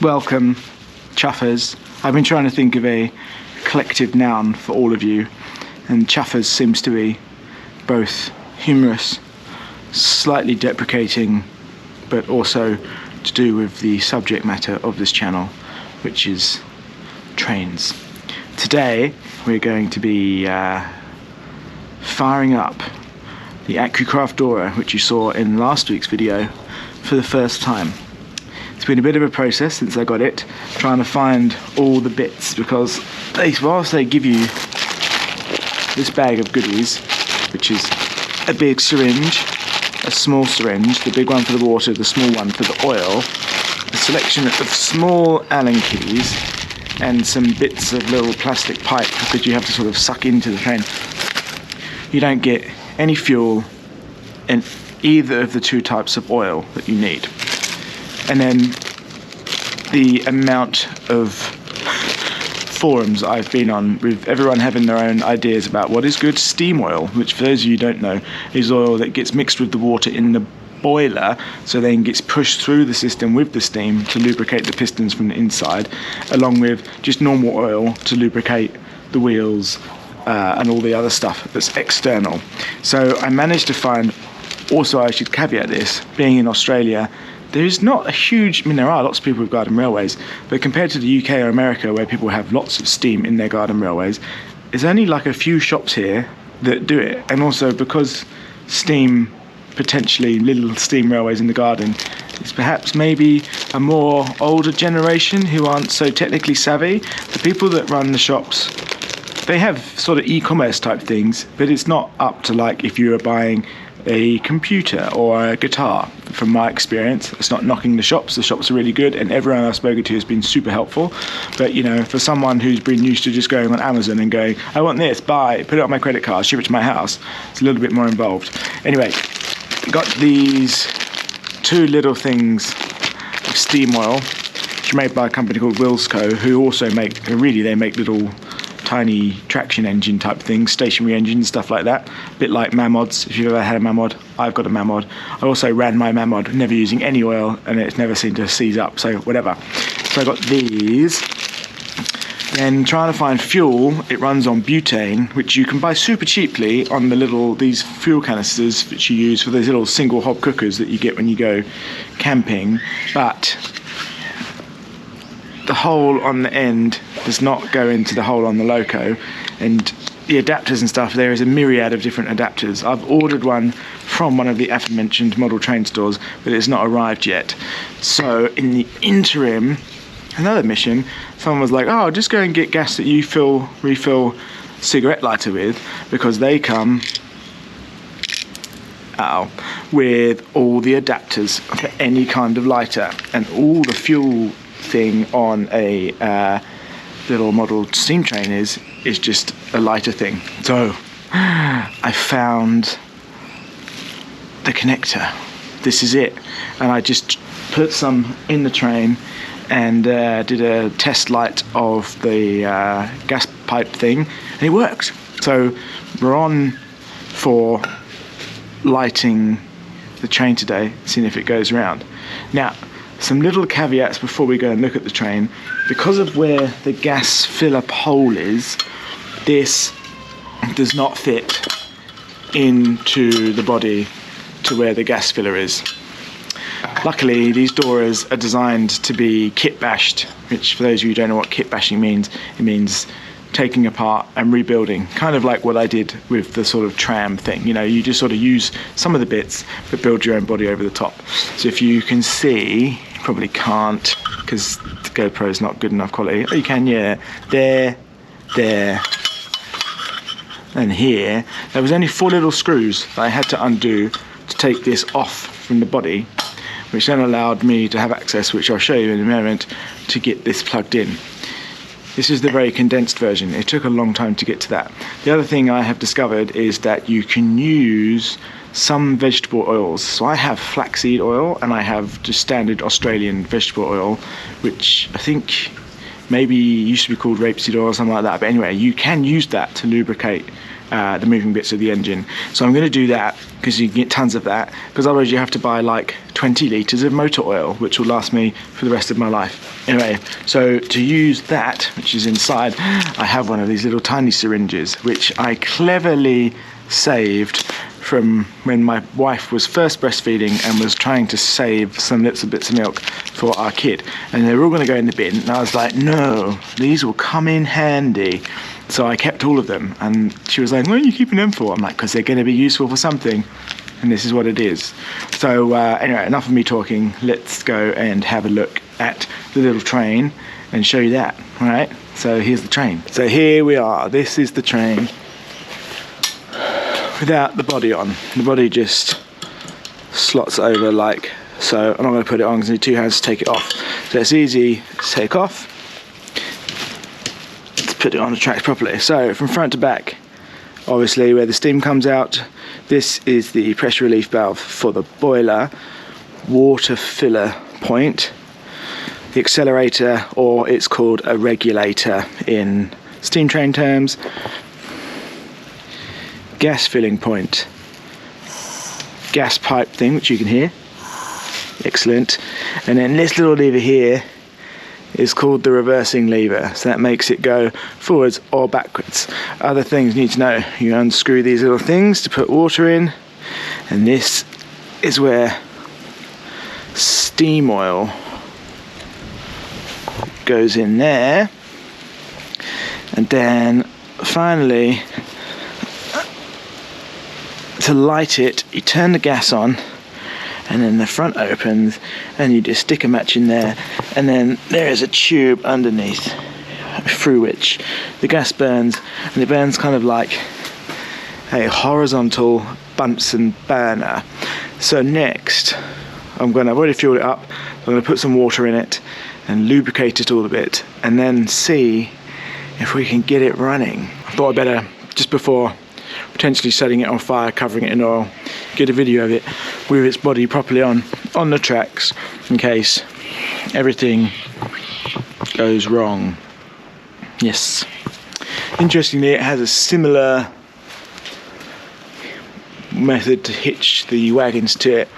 Welcome, chuffers. I've been trying to think of a collective noun for all of you, and chuffers seems to be both humorous, slightly deprecating, but also to do with the subject matter of this channel, which is trains. Today we're going to be firing up the Accucraft Dora, which you saw in last week's video, for the first time. It's been a bit of a process since I got it, trying to find all the bits, because whilst they give you this bag of goodies, which is a big syringe, a small syringe, the big one for the water, the small one for the oil, a selection of small Allen keys, and some bits of little plastic pipe that you have to sort of suck into the train. You don't get any fuel in either of the two types of oil that you need. And then the amount of forums I've been on with everyone having their own ideas about what is good steam oil, which for those of you who don't know is oil that gets mixed with the water in the boiler, so then gets pushed through the system with the steam to lubricate the pistons from the inside, along with just normal oil to lubricate the wheels and all the other stuff that's external. So I managed to find, also I should caveat this, being in Australia, there's not a huge, I mean there are lots of people with garden railways, but compared to the UK or America where people have lots of steam in their garden railways, there's only like a few shops here that do it. And also because steam, potentially little steam railways in the garden, is perhaps maybe a more older generation who aren't so technically savvy. The people that run the shops, they have sort of e-commerce type things, but it's not up to like if you were buying a computer or a guitar. From my experience, it's not knocking the shops are really good, and everyone I've spoken to has been super helpful. But you know, for someone who's been used to just going on Amazon and going, I want this, buy, put it on my credit card, ship it to my house, it's a little bit more involved. Anyway, got these two little things of steam oil, which are made by a company called Wilsco, who also make, they make little tiny traction engine type things, stationary engines, stuff like that, a bit like Mamods. If you've ever had a Mamod, I've got a Mamod. I also ran my Mamod, never using any oil, and it's never seemed to seize up, so whatever. So I got these. Then trying to find fuel, it runs on butane, which you can buy super cheaply on these fuel canisters which you use for those little single hob cookers that you get when you go camping. But the hole on the end does not go into the hole on the loco, and the adapters and stuff, there is a myriad of different adapters. I've ordered one from one of the aforementioned model train stores, but it's not arrived yet. So in the interim, another mission, someone was like, oh, just go and get gas that you refill cigarette lighter with, because they come with all the adapters for any kind of lighter, and all the fuel thing on a little model steam train is just a lighter thing. So I found the connector. This is it, and I just put some in the train and did a test light of the gas pipe thing, and it worked. So we're on for lighting the train today, seeing if it goes around. Now, some little caveats before we go and look at the train. Because of where the gas fill-up hole is, this does not fit into the body to where the gas filler is. Luckily, these Doras are designed to be kit bashed, which for those of you who don't know what kit bashing means, it means taking apart and rebuilding, kind of like what I did with the sort of tram thing. You know, you just sort of use some of the bits but build your own body over the top. So if you can see, probably can't because the GoPro is not good enough quality. Oh, you can, yeah. There, and here. There was only 4 little screws that I had to undo to take this off from the body, which then allowed me to have access, which I'll show you in a moment, to get this plugged in. This is the very condensed version. It took a long time to get to that. The other thing I have discovered is that you can use some vegetable oils. So I have flaxseed oil and I have just standard Australian vegetable oil, which I think maybe used to be called rapeseed oil or something like that. But anyway, you can use that to lubricate the moving bits of the engine. So I'm going to do that because you can get tons of that, because otherwise you have to buy like 20 litres of motor oil, which will last me for the rest of my life. Anyway, so to use that, which is inside, I have one of these little tiny syringes, which I cleverly saved from when my wife was first breastfeeding and was trying to save some little bits of milk for our kid, and they were all going to go in the bin, and I was like, no, these will come in handy. So I kept all of them, and she was like, what are you keeping them for? I'm like, because they're going to be useful for something, and this is what it is. So anyway, enough of me talking, let's go and have a look at the little train and show you that. All right, so here's the train. So here we are, this is the train without the body on. The body just slots over like so. I'm not going to put it on because I need two hands to take it off. So it's easy to take off. Let's put it on the tracks properly. So from front to back, obviously where the steam comes out, this is the pressure relief valve for the boiler, water filler point, the accelerator, or it's called a regulator in steam train terms, gas filling point, gas pipe thing which you can hear, excellent, and then this little lever here is called the reversing lever, so that makes it go forwards or backwards. Other things you need to know, you unscrew these little things to put water in, and this is where steam oil goes in there, and then finally to light it you turn the gas on, and then the front opens and you just stick a match in there, and then there is a tube underneath through which the gas burns, and it burns kind of like a horizontal Bunsen burner. So next I've already fueled it up, I'm going to put some water in it and lubricate it all a bit, and then see if we can get it running. I thought I'd better, just before potentially setting it on fire, covering it in oil, get a video of it with its body properly on the tracks in case everything goes wrong. Yes. Interestingly, it has a similar method to hitch the wagons to it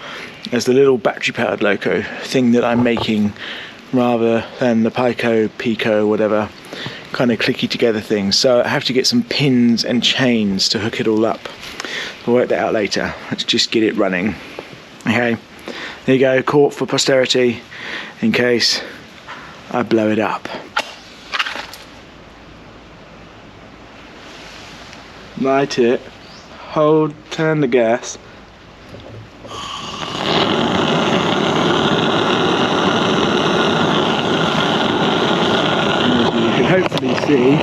as the little battery powered loco thing that I'm making, rather than the Pico, whatever kind of clicky together thing. So I have to get some pins and chains to hook it all up. We'll work that out later. Let's just get it running. Okay, there you go, caught for posterity in case I blow it up. Light it, hold, turn the gas. Hopefully see,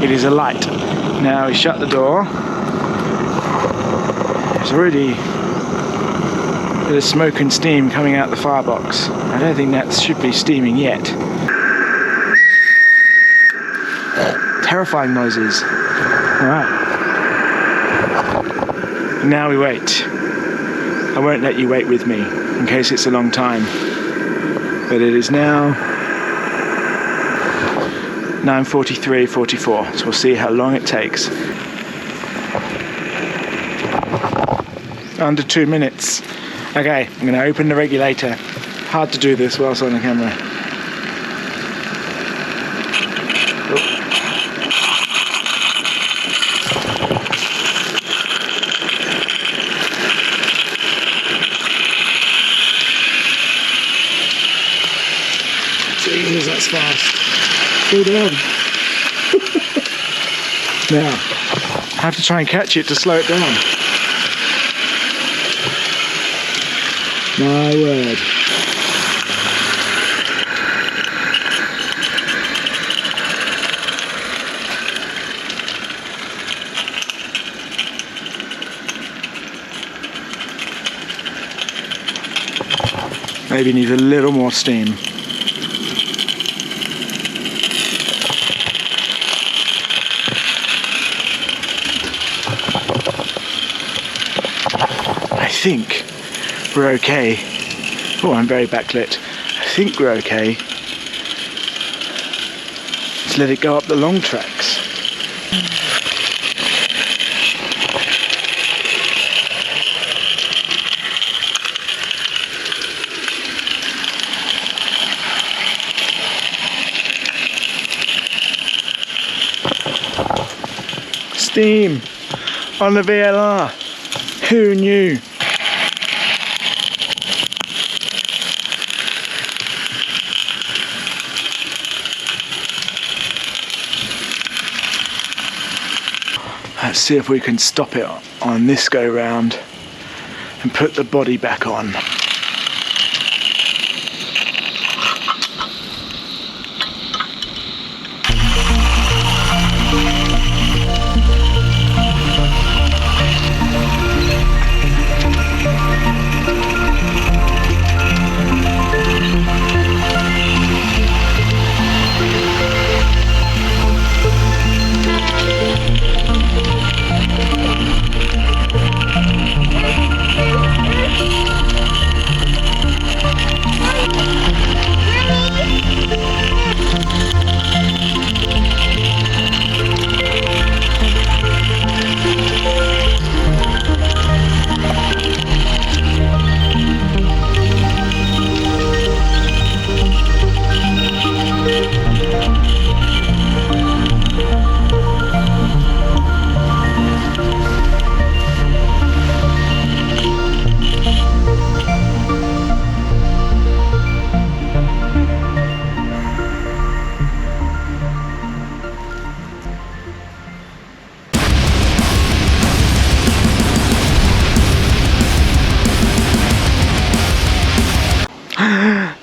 it is alight. Now we shut the door. There's already a bit of smoke and steam coming out the firebox. I don't think that should be steaming yet. Terrifying noises. Alright. Now we wait. I won't let you wait with me in case it's a long time. But it is now 9:43:44, so we'll see how long it takes. Under 2 minutes. Okay, I'm going to open the regulator. Hard to do this whilst on the camera. Jesus, that's fast. Slow down. Now, I have to try and catch it to slow it down. My word. Maybe need a little more steam. I think we're okay. Oh, I'm very backlit. I think we're okay. It's Just let it go up the long tracks. Steam on the VLR. Who knew? Let's see if we can stop it on this go round and put the body back on.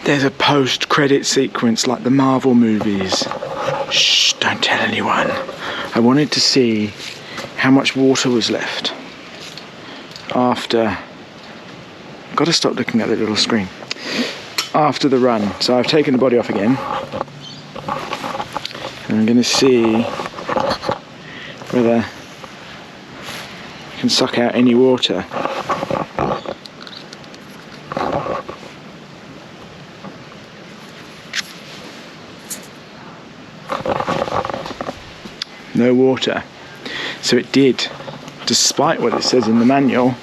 There's a post-credit sequence like the Marvel movies. Shh, don't tell anyone. I wanted to see how much water was left after... Got to stop looking at the little screen. After the run. So I've taken the body off again. And I'm going to see whether I can suck out any water. No water. So it did, despite what it says in the manual.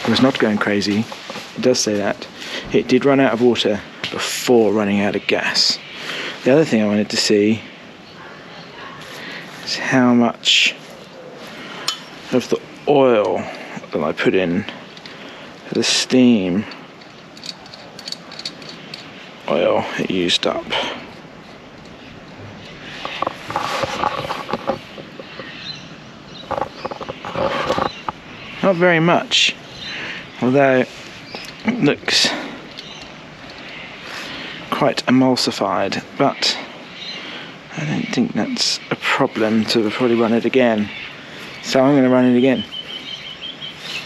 It was not going crazy. It does say that. It did run out of water before running out of gas. The other thing I wanted to see is how much of the oil that I put in for the steam oil it used up. Not very much, although it looks quite emulsified, but I don't think that's a problem to probably run it again. So I'm going to run it again.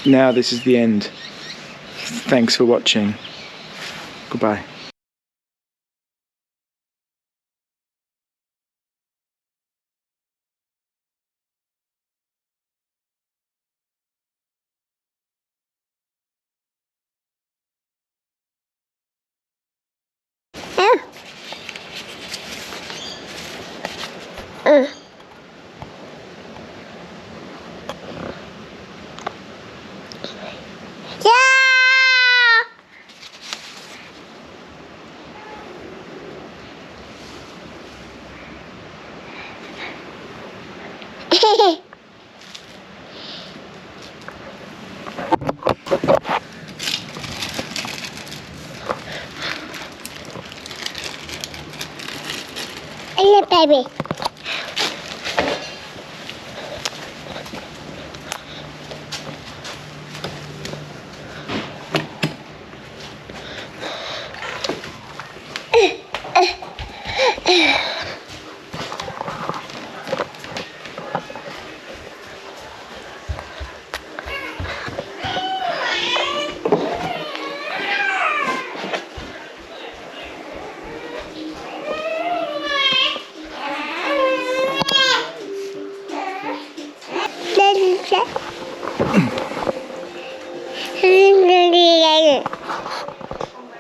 Now this is the end. Thanks for watching. Goodbye. Hello, baby.